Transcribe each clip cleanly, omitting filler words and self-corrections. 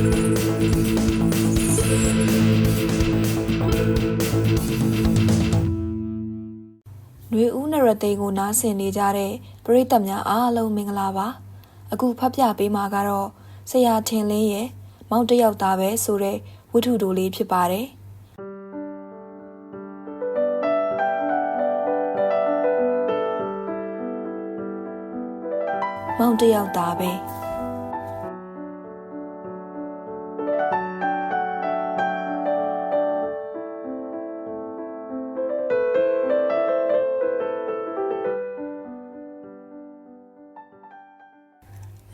နွေဦးနရသိန်းကိုနားဆင်နေကြတဲ့ပရိသတ်များအားလုံးမင်္ဂလာပါအခုဖတ်ပြပေးမှာကတော့ဆရာထင်လင်းရဲ့မောင်တယောက်သားပဲဆိုတဲ့ဝတ္ထုတိုလေးဖြစ်ပါတယ်မောင်တယောက်သားပဲ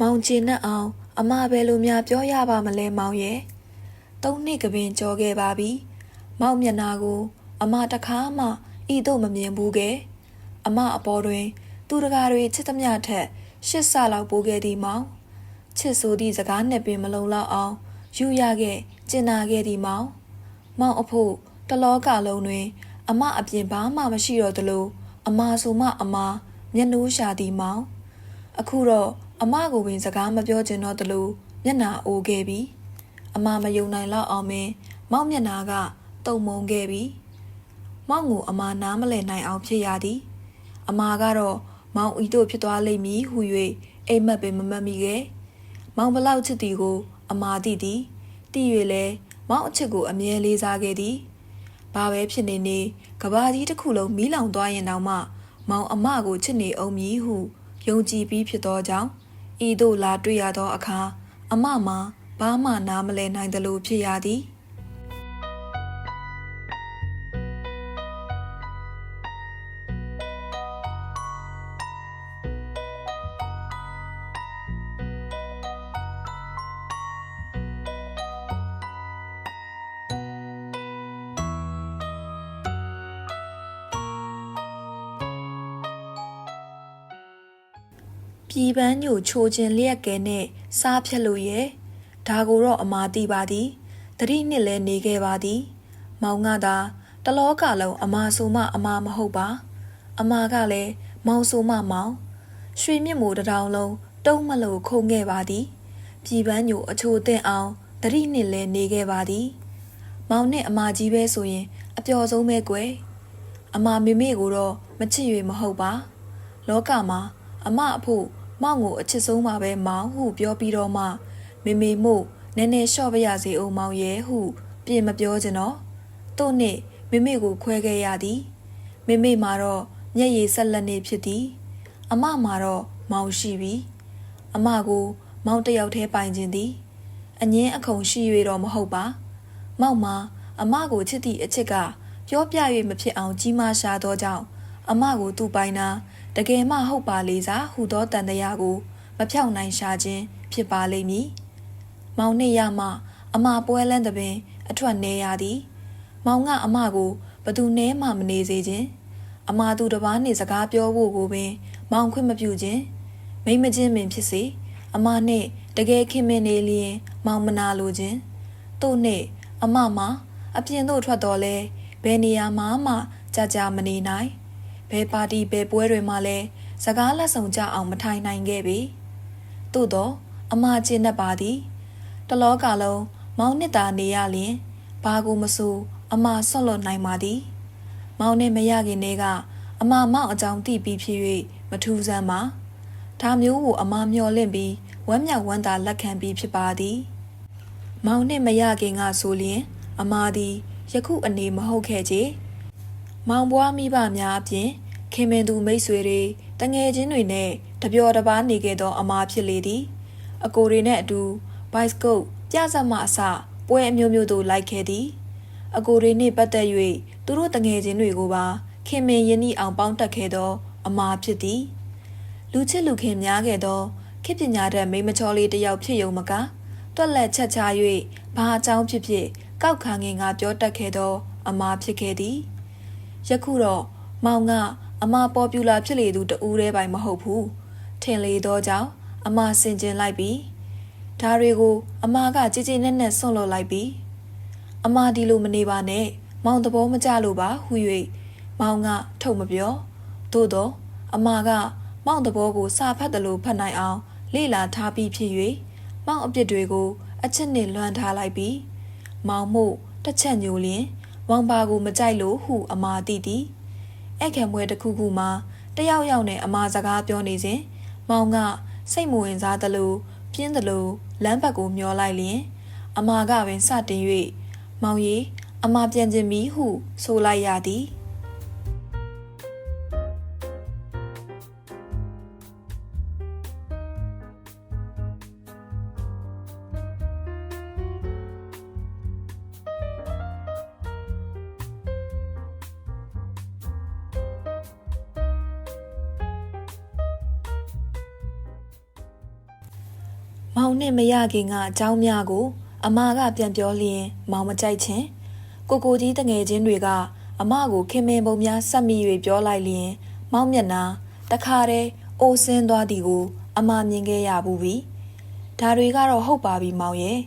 မောင်ကျင်နဲ့အောင်အမပဲလိုများပြောရပါမလဲမောင်ရဲ့3 နှစ်ကပင်ကြော်ခဲ့ပါပြီမောင်မျက်နာကိုအမတခါမှဤသို့မမြင်ဘူးကဲအမအပေါ်တွင်သူတကာတွေချစ်သမျှထက်8 ဆလောက်ပိုးခဲ့သည်မောင်ချစ်ဆိုသည့်စကားနဲ့ပင်မလုံလောက်အောင်ယူရခဲ့ကျင်နာခဲ့သည်မောင်အဖို့တလောကလုံးတွင်အမအပြင်ဘာမှမရှိတော့သလိုအမဆိုမှအမမျက်နှိုးရှာသည်မောင်အခုတော့အမကိုပင်စကားမပြောချင်တော့သလိုမျက်နှာအိုခဲ့ပြီအမမယုံနိုင်လောက်အောင်ပင်မောင်မျက်နှာကတုံမုံခဲ့ပြီမောင်ကိုအမနားမလည်နိုင်အောင်ဖြစ်ရသည်အမကတော့မောင်ဤတို့ဖြစ်သွားလိမ့်မည်ဟု၍အိမ်မက်ပင်မမတ်မိခဲ့မောင်ဘလောက်ချစ်သည်ကိုအမသိသည်သိ၍လဲမောင်အချစ်ကိုအမြဲလေးစားခဲ့သည်ဘာပဲဖြစ်နေနေကဘာကြီးတစ်ခုလုံးမီးလောင်သွားရင်တောင်မှမောင်အမကိုချစ်နေအောင်မည်ဟုယုံကြည်ပြီးဖြစ်သောကြောင့်ဤသို့လာတွေ့ရသောအခါအမမှာဘာမှနားမလည်နိုင်သလိုဖြစ်ရသည်ပြည်ပန်းညိုချိုခြင်းလျက်ကဲနဲ့စားဖြတ်လို့ရဲ့ဒါကိုတော့အမာသိပါသည်တတိနှစ်လဲနေခဲ့ပါသည်မောင်ကသာတလောကလုံးအမာဆိုမှအမာမဟုတ်ပါအမာကလည်းမောင်ဆိုမှမောင်ရွှေမြင့်မို့တထောင်လုံးတုံးမလို့ခုန်ခဲ့ပါသည်ပြည်ပန်းညိုအချိုတဲ့အောင်တတိနှစ်လဲနေခဲ့ပါသည်မောင်နဲ့အမာကြီးပဲဆိုရင်အပျော်ဆုံးပဲကွယ်အမာမေမေကိုတော့မချစ်၍မဟုတ်ပါလောကမှာအမအဖို့မောင်ကိုအချစ်ဆုံးပါပဲမောင်ဟုပြောပြီးတော့မှမေမေမို့နည်းနည်းလျှော့ပရစေအောင်မောင်ရဲ့ဟုပြင်မပြောချင်တော့တို့နဲ့မေမေကိုခွဲခဲ့ရသည်မေမေမှာတော့မျက်ရည်ဆက်လက်နေဖြစ်သည်အမမှာတော့မောင်ရှိပြီအမကိုမောင်တယောက်တည်းပိုင်ခြင်းသည်အငင်းအခုံရှိ၍တော့မဟုတ်ပါမောင်မှာအမကိုချစ်သည့်အချစ်ကပြောပြ၍မဖြစ်အောင်ကြီးမားရှာသောကြောင့်အမကိုသူ့ပိုင်နာတကယ်မှဟုတ်ပါလေစားဟူသောတန်တရားကိုမဖြောင့်နိုင်ရှာခြင်းဖြစ်ပါလိမ့်မည်မောင်နှင့်ရမှအမပွဲလန်းသပင်အထွက်နေရသည်မောင်ကအမကိုဘသူနည်းမှမနေစေခြင်းအမသူတစ်ပါးနှင့်စကားပြောဖို့ကိုပင်မောင်ခွင့်မပြုခြင်းမိမချင်းပင်ဖြစ်စေအမနှင့်တကယ်ခင်မင်နေလျင်မောင်မနာလိုခြင်းတို့နှင့်အမမှာအပြင်သို့ထွက်တော်လဲဘယ်နေရာမှကြာမနေနိုင်ဘယ်ပါတီဘယ်ပွဲတွေမှာလဲစကားလက်ဆောင်ကြအောင်မထိုင်နိုင်ခဲ့ပေသို့တော့အမကျင့်တတ်ပါသည်တလောကလုံးမောင်နှစ်သာနေရလျင်ဘာကိုမဆိုအမဆွတ်လွတ်နိုင်ပါသည်မောင်နဲ့မရခင်တည်းကအမမောင်အကြောင်းသိပြီးဖြစ်၍မထူးဆန်းပါဒါမျိုးကိုအမမျှော်လင့်ပြီးဝမ်းမြောက်ဝမ်းသာလက်ခံပြီးဖြစ်ပါသည်မောင်နဲ့မရခင်ကဆိုလျင်အမသည်ယခုအနေမဟုတ်ခဲ့ချေမောင်ဘွားမိဘများအပြင်ခင်မင်သူမိတ်ဆွေတွေတငယ်ချင်းတွေနဲ့တပျော်တပါးနေခဲ့သောအမားဖြစ်လေသည်အကိုတွေနဲ့အတူဘိုက်စကုပ်ပြစမအစပွဲအမျိုးမျိုးတို့လိုက်ခဲ့သည်အကိုတွေနှင့်ပတ်သက်၍သူတို့တငယ်ချင်းတွေကိုပါခင်မင်ရင်းနှီးအောင်ပေါင်းတက်ခဲ့သောအမားဖြစ်သည်လူချစ်လူခင်များခဲ့သောခေတ်ပညာတတ်မိန်းမချောလေးတစ်ယောက်ဖြစ်ယုံမကတွက်လက်ချက်ချ၍ဘာအကြောင်းဖြစ်ဖြစ်ကောက်ခါငင်ကပြောတတ်ခဲ့သောအမားဖြစ်ခဲ့သည်ယခုတော့မောင်ကအမပေါ်ပူလာဖြစ်လေသူတူးတဲပိုင်မဟုတ်ဘူးထင်လေသောကြောင့်အမဆင်ကျင်လိုက်ပြီးဒါတွေကိုအမကကြည်ကြည်နက်နက်ဆွန့်လွတ်လိုက်ပြီးအမဒီလိုမနေပါနဲ့မောင်သဘောမကျလို့ပါဟူ၍မောင်ကထုတ်မပြောသို့တော့အမကမောင်သဘောကိုစာဖတ်တယ်လို့ဖတ်နိုင်အောင်လေ့လာထားပြီးဖြစ်၍မောင်အပြစ်တွေကို အချစ်နှင့်လွှမ်းထားလိုက်ပြီးမောင်မှုတစ်ချက်ညိုလျင်မောင်ပါကိုမကြိုက်လို့ဟုအမာတိသည်အဲ့ခံပွဲတစ်ခုခုမှာတယောက်ယောက်နဲ့အမာစကားပြောနေစဉ်မောင်ကစိတ်မဝင်စားသလိုပြင်းသလိုလမ်းဘက်ကိုမျောလိုက်လျင်အမာကပင်စတင်၍မောင်ရီအမာပြန်ခြင်းမီဟုဆိုလိုက်ရသည်မောင်နှင့်မရခင်ကအကြောင်းများကိုအမကပြန်ပြောလျင်မောင်မကြိုက်ခြင်းကိုကြီးတငယ်ချင်းတွေကအမကိုခင်မင်ပုံများဆက်မိ၍ပြောလိုက်လျင်မောင်မျက်နှာတခါတည်းအိုးဆင်းသွားသည်ကိုအမမြင်ခဲ့ရဘူးပြီဒါတွေကတော့ဟုတ်ပါပြီမောင်ရဲ့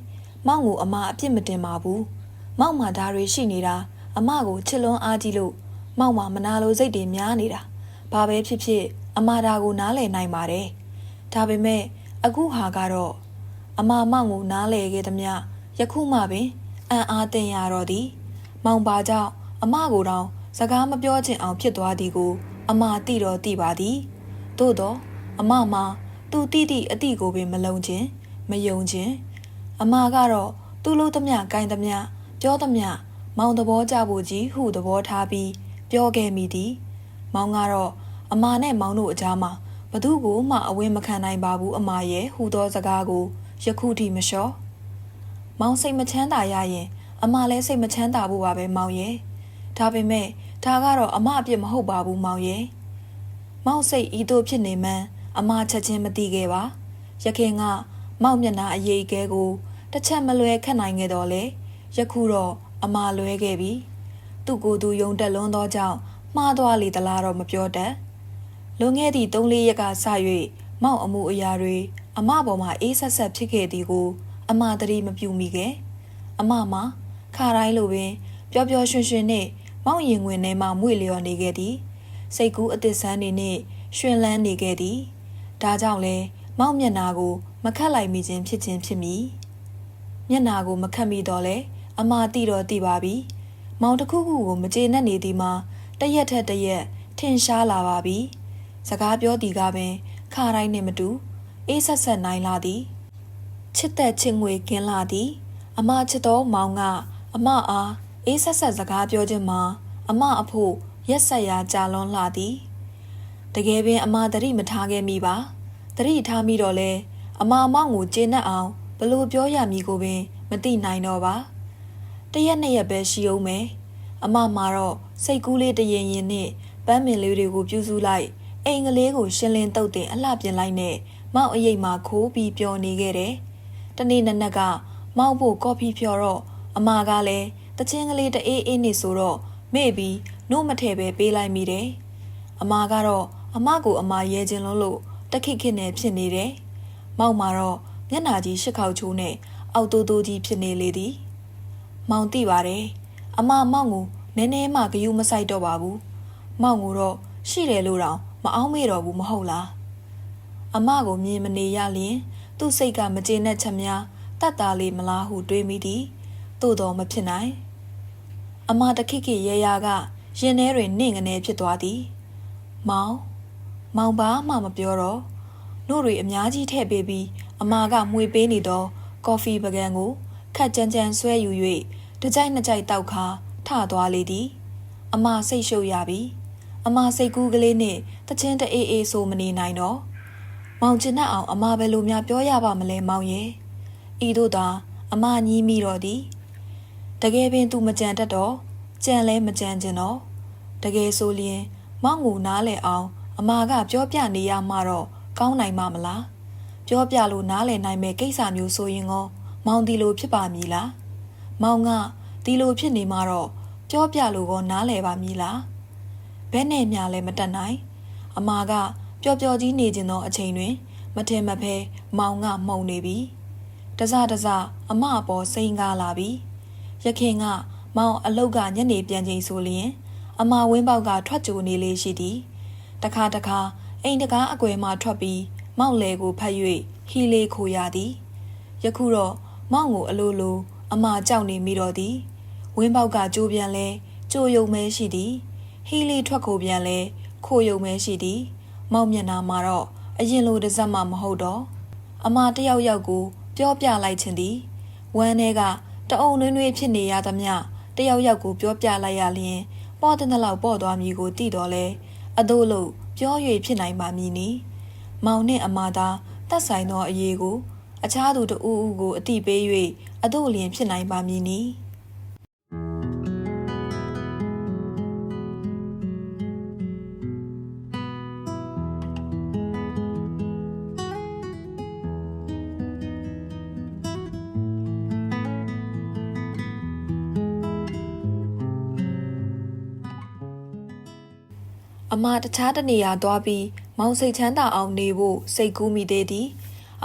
မောင်ကိုအမအပြစ်မတင်ပါဘူးမောင်မှာဒါတွေရှိနေတာအမကိုချစ်လွန်းအားကြီးလို့မောင်မှာမနာလိုစိတ်တွေများနေတာဘာပဲဖြစ်ဖြစ်အမဒါကိုနားလည်နိုင်ပါတယ်ဒါပေမဲ့အခုဟာကတော့အမမောင်ကိုနားလည်ခဲ့သမျှယခုမှပင်အံ့အားသင့်ရတော့သည်မောင်ပါကြောင့်အမကိုတောင်စကားမပြောချင်အောင်ဖြစ်သွားသည်ကိုအမသိတော့သိပါသည်သို့တော့အမမှာသူတိတိအတိကိုပင်မလုံခြင်းမယုံခြင်းအမကတော့သူ့လို့သမျှဂိုင်းသမျှပြောသမျှမောင်သဘောကျဖို့ကြီးဟုသဘောထားပြီးပြောခဲ့မိသည်မောင်ကတော့အမနဲ့မောင်တို့အကြားမှာဘသူကိုမှအဝင်းမခံနိုင်ပါဘူးအမရဲ့ဟူသောစကားကိုယခုထိမလျှော့မောင်စိတ်မချမ်းသာရရင်အမလည်းစိတ်မချမ်းသာဖို့ပါပဲမောင်ရဲ့ဒါပေမဲ့ဒါကတော့အမအပြစ်မဟုတ်ပါဘူးမောင်ရဲ့မောင်စိတ်ဤသို့ဖြစ်နေမှန်းအမချက်ချင်းမသိခဲ့ပါရခင်ကမောင်မျက်နှာအရေးကဲကိုတစ်ချက်မလွဲခတ်နိုင်ခဲ့တော့လေယခုတော့အမလွဲခဲ့ပြီသူ့ကိုယ်သူယုံတက်လွန်းသောကြောင့်မှားသွားလေသလားတော့မပြောတတ်လွန်ခဲ့သည့်3-4 ရက်ကစ၍မောင်အမှုအရာတွေအမပေါ်မှာအေးဆက်ဆက်ဖြစ်ခဲ့သည်ကိုအမသတိမပြုမိခဲ့အမမှာခါတိုင်းလိုပင်ပျော်ပျော်ရွှင်ရွှင်နဲ့မောင်ရင်ဝင်ထဲမှမွေလျော်နေခဲ့သည်စိတ်ကူးအသစ်ဆန်းနေနဲ့ရွှင်လန်းနေခဲ့သည်ဒါကြောင့်လဲမောင်မျက်နာကိုမခတ်လိုက်မိခြင်းဖြစ်မိမျက်နာကိုမခတ်မိတော့လဲအမသိတော့သိပါပြီမောင်တစ်ခုခုကိုမကျေနပ်နေသည်မှာတရက်ထက်တရက်ထင်ရှားလာပါပြီစကားပြောသည်ကပင်ခါတိုင်းနဲ့မတူအေးဆက်ဆက်နိုင်လာသည်ချစ်သက်ချစ်ငွေကင်းလာသည်အမချစ်တော်မောင်ကအမအားအေးဆက်ဆက်စကားပြောခြင်းမှာအမအဖို့ရက်ဆက်ရာကြာလွန်လာသည်တကယ်ပင်အမသတိမထားခဲ့မိပါသတိထားမိတော့လဲအမမောင်ကိုကျေနပ်အောင်ဘလို့ပြောရမည်ကိုပင်မသိနိုင်တော့ပါတရက်နှစ်ရက်ပဲရှိအောင်မယ်အမမှာတော့စိတ်ကူးလေးတရင်ရင်နဲ့ပန်းမင်လေးတွေကိုပြုစုလိုက်အိမ်ကလေးကိုရှင်းလင်းတုပ်တင်အလှပြင်လိုက်နဲ့မောင်အရိပ်မှာခိုးပြီးပျော်နေခဲ့တယ်တနေ့နက်နက်ကမောင်ဖို့ကော်ဖီဖြော်တော့အမကလည်းတချင်းကလေးတအေးအေးနေဆိုတော့မေ့ပြီးနို့မထည့်ပဲပေးလိုက်မိတယ်အမကတော့အမကိုအမရဲခြင်းလို့တခိခိနဲ့ဖြစ်နေတယ်မောင်မှာတော့မျက်နှာကြီးရှစ်ခေါက်ချိုးနဲ့အောက်တိုးတိုးကြီးဖြစ်နေလေသည်မောင်သိပါတယ်အမမောင်ကိုနည်းနည်းမှဂယုမဆိုင်တော့ပါဘူးမောင်ကိုတော့ရှိတယ်လို့တောင်မအောင်မေ့တော့ဘူးမဟုတ်လားအမကိုမြင်မနေရလျင်သူ့စိတ်ကမကျေနပ်ချက်များတတ်တာလေးမလားဟုတွေးမိသည်သို့တော်မဖြစ်နိုင်အမတခိခိရဲရကရင်ထဲတွင်နှင့်ငနေဖြစ်သွားသည်မောင်ဘာမှမပြောတော့နှုတ်တွေအများကြီးထည့်ပေးပြီးအမကမှွေပေးနေသောကော်ဖီပကံကိုခက်ကြမ်းကြမ်းဆွဲယူ၍တစ်ကြိုက်နှစ်ကြိုက်တောက်ခါထသွားလေသည်အမစိတ်ရှုပ်ရပြီအမစိတ်ကူးကလေးနဲ့တချင်းတအေးအေးဆိုမနေနိုင်တော့မောင်ကျင်တတ်အောင်အမဘယ်လိုများပြောရပါမလဲမောင်ရဲ့ဤသို့သာအမညီးမိတော့သည်တကယ်ပင်သူမကြံတတ်တော့ကြံလဲမကြံကျင်တော့တကယ်ဆိုလျင်မောင်ကိုနားလဲအောင်အမကပြောပြနေရမှတော့ကောင်းနိုင်မှာမလားပြောပြလို့နားလဲနိုင်မဲ့ကိစ္စမျိုးဆိုရင်ကောမောင်ဒီလိုဖြစ်ပါမည်လားမောင်ကဒီလိုဖြစ်နေမှတော့ပြောပြလို့ကောနားလဲပါမည်လားဘယ်နဲ့များလဲမတတ်နိုင်အမကပျော်ပျော်ကြီးနေခြင်းသောအချိန်တွင်မထင်မဖဲမောင်ကမှုန်နေပြီတစအမအပေါ်စိန်ကားလာပြီရခင်ကမောင်အလုတ်ကညနေပြန်ချိန်ဆိုလျင်အမဝင်းပေါက်ကထွက်ကြိုနေလေးရှိသည်တခါအိမ်တကားအကွယ်မှထွက်ပြီးမောင်လေကိုဖတ်၍ဟီလေးခိုရသည်ယခုတော့ မောင်ကိုအလိုလိုအမကြောက်နေမိတော့သည်ဝင်းပေါက်ကကြိုးပြန်လဲကြိုးယုံမဲရှိသည်ဟီလီထွက်ကိုပြန်လဲခိုးယုံမဲရှိသည်မောင်မျက်နှာမှာတော့အရင်လိုတစ်စက်မှမဟုတ်တော့အမတယောက်ယောက်ကိုပြောပြလိုက်ခြင်းသည်ဝမ်းထဲကတအုံနှွေးနှွေးဖြစ်နေရသမျှတယောက်ယောက်ကိုပြောပြလိုက်ရလျင်ပေါ်တဲ့လောက်ပေါ်သွားမည်ကိုသိတော်လဲအတို့လို့ပြော၍ဖြစ်နိုင်ပါမည်နီမောင်နှင့်အမသာတက်ဆိုင်သောအရေးကိုအခြားသူတဦးဦးကိုအတိပေး၍အတို့လျင်ဖြစ်နိုင်ပါမည်နီအမတခြားတနေရာသွားပြီးမောင်စိတ်ချမ်းသာအောင်နေဖို့စိတ်ကူးမိသေးသည်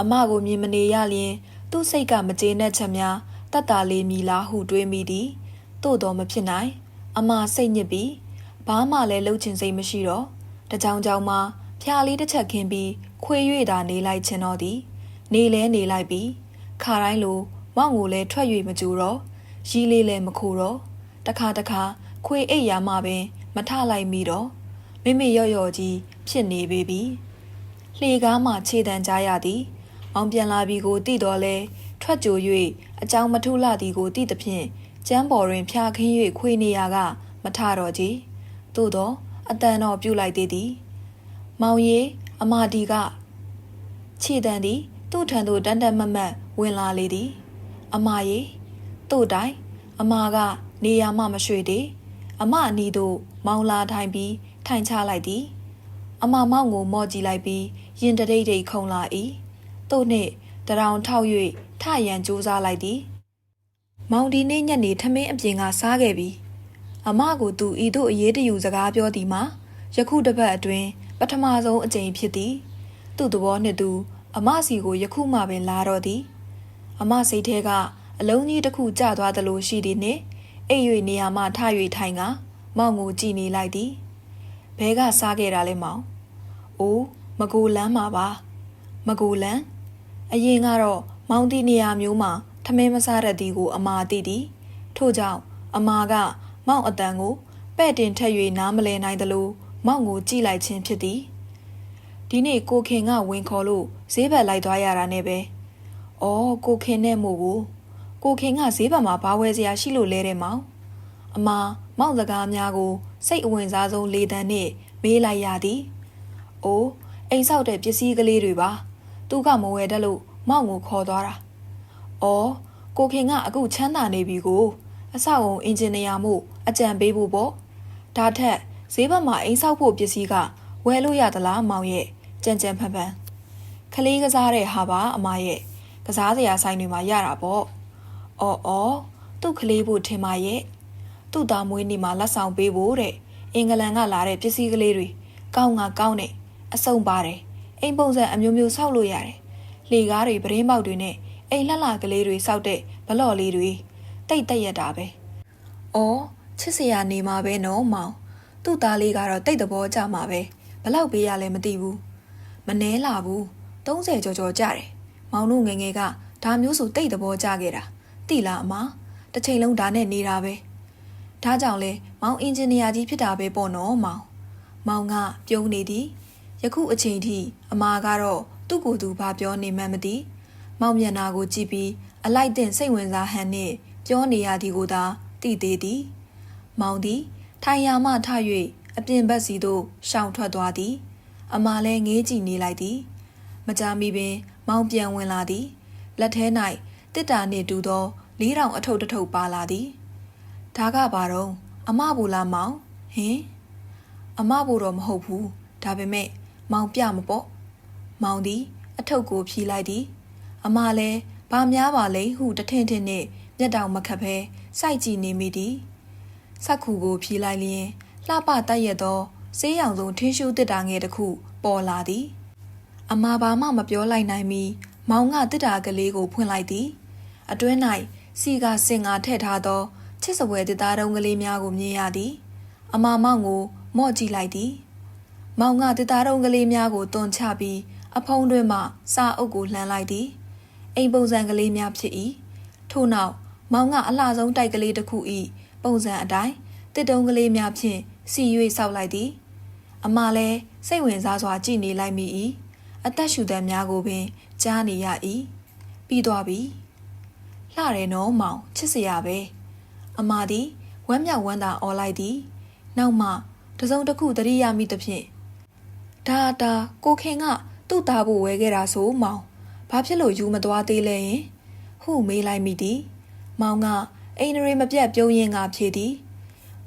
အမကိုမြင်မနေရလျင်သူ့စိတ်ကမကျေနပ်ချက်များတတ်တာလေးမီလားဟုတွေးမိသည်သို့တော်မဖြစ်နိုင်အမစိတ်ညစ်ပြီးဘာမှလည်းလှုပ်ချင်စိတ်မရှိတော့တကြောင်ကြောင်မှဖျားလေးတစ်ချက်ခင်းပြီးခွေ၍သာနေလိုက်ခြင်းတော့သည်နေလဲနေလိုက်ပြီးခါတိုင်းလိုမောင်ကိုလည်းထွက်၍မကြူတော့ရီးလေးလည်းမခိုးတော့တခါတခါခွေအိတ်ရမှပင်မထလိုက်မိတော့မိမိရော့ရော့ကြီးဖြစ်နေပေပြီလှေကားမှခြေတံကြားရသည်မောင်ပြန်လာပြီကိုသိတော်လဲထွက်ကြို၍အကြောင်းမထူးလာသည်ကိုသိသဖြင့်ကျမ်းပေါ်တွင်ဖြာခင်း၍ခွေနေရကမထတော့ကြီးသို့တော့အတန်တော့ပြုတ်လိုက်သေးသည်မောင်ရီအမဒီကခြေတံသည်သူ့ထံသို့တန်တန်မတ်မတ်ဝင်လာလေသည်အမရီသူ့တိုင်အမကနေရာမှမရွှေ့သေးအမအနီးသို့မောင်လာထိုင်ပြီးထိုင်ချလိုက်သည်အမမောင်ကိုမော့ကြည့်လိုက်ပြီးရင်တရိတ်တိတ်ခုန်လာ၏သို့နှင့်တရောင်ထောက်၍ထရန်ကြိုးစားလိုက်သည်မောင်ဒီနေ့ညနေထမင်းအပြင်ကစားခဲ့ပြီအမကိုသူဤသို့အရေးတယူစကားပြောသည်မှာယခုတစ်ပတ်အတွင်းပထမဆုံးအကြိမ်ဖြစ်သည်သူ့သဘောနှင့်သူအမစီကိုယခုမှပင်လာတော့သည်အမစိတ်ထဲကအလုံးကြီးတစ်ခုကျသွားသလိုရှိသည်နှင့်အိပ်၍နေရာမှထ၍ထိုင်ကမောင်ကိုကြည့်နေလိုက်သည်ဘဲကစားခဲ့တာလဲမောင်အိုးမကူလန်းမှာပါမကူလန်းအရင်ကတော့မောင်တီနေရာမျိုးမှာထမင်းမစားရသည်ကိုအမာသိသည်ထို့ကြောင့်အမာကမောင်အတန်ကိုပဲ့တင်ထက်၍နားမလဲနိုင်သလိုမောင်ကိုကြည့်လိုက်ခြင်းဖြစ်သည်ဒီနေ့ကိုခင်ကဝင်ခေါ်လို့ဈေးဘက်လိုက်သွားရတာနဲ့ပဲအော်ကိုခင်နဲ့မို့ကိုခင်ကဈေးဘက်မှာဘာဝယ်စရာရှိလို့လဲတဲ့မောင်အမာမောင်စကားများကိုစိတ်အဝင်စားဆုံးလေတံနှင့်မေးလိုက်ရသည်။အိုးအိမ်ဆောက်တဲ့ပစ္စည်းကလေးတွေပါ။သူကမဝယ်တတ်လို့မောင်ကိုခေါ်သွားတာ။အော်ကိုခင်ကအခုချမ်းသာနေပြီကိုအဆောက်အုံအင်ဂျင်နီယာမှုအကြံပေးဖို့ပေါ့။ဒါထက်ဈေးဘက်မှာအိမ်ဆောက်ဖို့ပစ္စည်းကဝယ်လို့ရသလားမောင်ရဲ့ကြံကြံဖန်ဖန်။ကလေးကစားတဲ့ဟာပါအမရဲ့ကစားစရာဆိုင်တွေမှာရတာပေါ့။အော်သူ့ကလေးဖို့ထင်ပါရဲ့။သူ့သားမွေးနေ့မှာလက်ဆောင်ပေးဖို့တဲ့အင်္ဂလန်ကလာတဲ့ပစ္စည်းကလေးတွေကောင်းနဲ့အစုံပါတယ်အိမ်ပုံစံအမျိုးမျိုးဆောက်လို့ရတယ်လှေကားတွေပရင်းပေါက်တွေနဲ့အိမ်လှလှကလေးတွေဆောက်တဲ့ဘလော့လေးတွေတိတ်တက်ရတာပဲအော်ချစ်စရာနေမှာပဲနော်မောင်သူ့သားလေးကတော့တိတ်သဘောကျမှာပဲဘလောက်ပေးရလဲမသိဘူးမနှဲလာဘူး30ကျော်ကြတယ်မောင်တို့ငယ်ငယ်ကဒါမျိုးဆိုတိတ်သဘောကျခဲ့တာတိလားအမတစ်ချိန်လုံးဒါနဲ့နေတာပဲဒါကြောင့်လဲမောင်အင်ဂျင်နီယာကြီးဖြစ်တာပဲပေါ့နော်မောင်ကပြုံးနေသည်ယခုအချိန်ထိအမာကတော့သူ့ကိုယ်သူဘာပြောနေမှန်းမသိမောင်မျက်နှာကိုကြည့်ပြီးအလိုက်တင်စိတ်ဝင်စားဟန်နှင့်ပြောနေရသည်ကိုသာသိသေးသည်မောင်သည်ထိုင်ရာမှထ၍အပြင်ဘက်စီသို့ရှောင်ထွက်သွားသည်အမာလည်းငေးကြည့်နေလိုက်သည်မကြာမီပင်မောင်ပြန်ဝင်လာသည်လက်ထဲ၌တစ်တာနှင့်တူသော4000အထုပ်တထုပ်ပါလာသည်ဒါကဘာတော့အမဘူလားမောင်ဟင်အမဘူတော့မဟုတ်ဘူးဒါပေမဲ့မောင်ပြမပေါ့မောင်သည်အထုပ်ကိုဖြီးလိုက်သည်အမလည်းဘာများပါလဲဟုတထင်ထင်နှင့်မျက်တောင်မခတ်ဘဲစိုက်ကြည့်နေမိသည်စက်ခုကိုဖြီးလိုက်လျင်လှပတိုက်ရသောဆေးရောင်စုံထင်းရှူးတစ်တာငယ်တစ်ခုပေါ်လာသည်အမဘာမှမပြောလိုက်နိုင်မီမောင်ကတစ်တာကလေးကိုဖွင့်လိုက်သည်အတွင်း၌စီကစင်ငါထည့်ထားသောချစ်စပွဲတစ်သားတုံးကလေးများကိုမြင်ရသည်အမမောင်ကိုမော့ကြည့်လိုက်သည်မောင်ကတစ်သားတုံးကလေးများကိုတွန်ချပြီးအဖုံးတွင်မှစာအုပ်ကိုလှမ်းလိုက်သည်အိမ်ပုံစံကလေးများဖြစ်၏ ထို့နောက်မောင်ကအလှဆုံးတိုက်ကလေးတစ်ခုဤပုံစံအတိုင်းတစ်တုံးကလေးများဖြင့်စီ၍ဆောက်လိုက်သည်အမလည်းစိတ်ဝင်စားစွာကြည့်နေလိုက်မိ၏အသက်ရှူသံများကိုပင်ကြားနေရ၏ပြီးသွားပြီလှတယ်နော်မောင်ချစ်စရာပဲအမသည်ဝမ်းမြောက်ဝမ်းသာအော်လိုက်သည်နောက်မှတစုံတစ်ခုသတိရမိသဖြင့်ဒါကိုခင်ကသူ့သားဖို့ဝဲခဲ့တာဆိုမောင်ဘာဖြစ်လို့ယူမသွားသေးလဲယင်ဟုမေးလိုက်မိသည်မောင်ကအိမ်နရေမပြတ်ပြုံးရင်ကဖြေသည်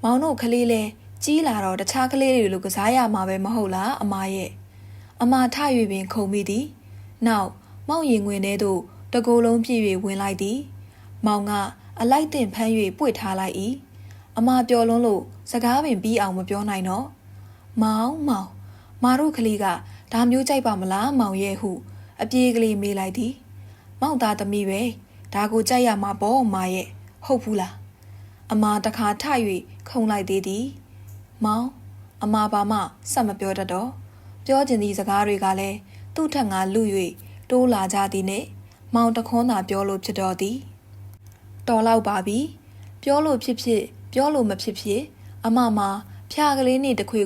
မောင်တို့ကလေးလဲကြီးလာတော့တခြားကလေးတွေလိုကစားရမှာပဲမဟုတ်လားအမရဲ့အမထ၍ပင်ခုန်မိသည်နောက်မောင်ရင်ငွေထဲသို့တကိုယ်လုံးပြည့်၍ဝင်လိုက်သည်မောင်ကအလိုက်တင်ဖမ်း၍ပွေထားလိုက်၏အမပျော်လွန်းလို့စကားပင်ပြီးအောင်မပြောနိုင်တော့မောင်မာတို့ကလေးကဒါမျိုးကြိုက်ပါမလားမောင်ရဲ့ဟုအပြေးကလေးမေးလိုက်သည်မောင်သားသမီးပဲဒါကိုကြိုက်ရမှာပေါ့အမရဲ့ဟုတ်ဘူးလားအမတခါထ၍ခုန်လိုက်သေးသည်မောင်အမဘာမှဆက်မပြောတတ်တော့ပြောချင်သည့်စကားတွေကလည်းသူ့ထက်ငါလူ၍တိုးလာကြသည်နှင့်မောင်တခွန်းသာပြောလို့ဖြစ်တော်သည်တော်လောက်ပါပြီပြောလို့ဖြစ်ပြောလို့မဖြစ်အမဖျားကလေးနှင့်တခွေ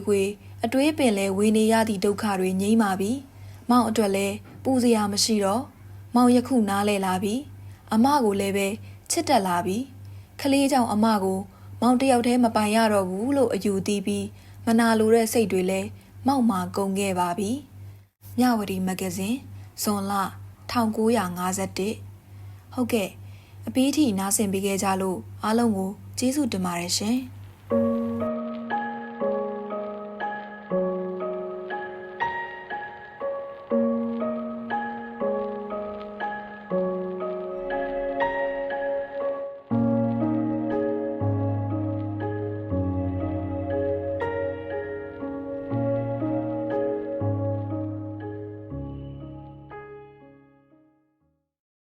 အတွေးပင်လဲဝေနေရသည့်ဒုက္ခတွေငြိမ်းပါပြီမောင်အတွက်လဲပူစရာမရှိတော့မောင်ယခုနားလဲလာပြီအမကိုလည်းပဲချစ်တက်လာပြီခလေးကြောင့်အမကိုမောင်တယောက်တည်းမပိုင်ရတော့ဘူးလို့အယူသီးပြီးမနာလိုတဲ့စိတ်တွေလဲမောက်မာကုန်ခဲ့ပါပြီမြဝတီမဂ္ဂဇင်းဇွန်လ1951ဟုတ်ကဲ့အပီးထိနားဆင်ပေးခဲ့ကြလို့အားလုံးကိုကျေးဇူးတင်ပါတယ်ရှင်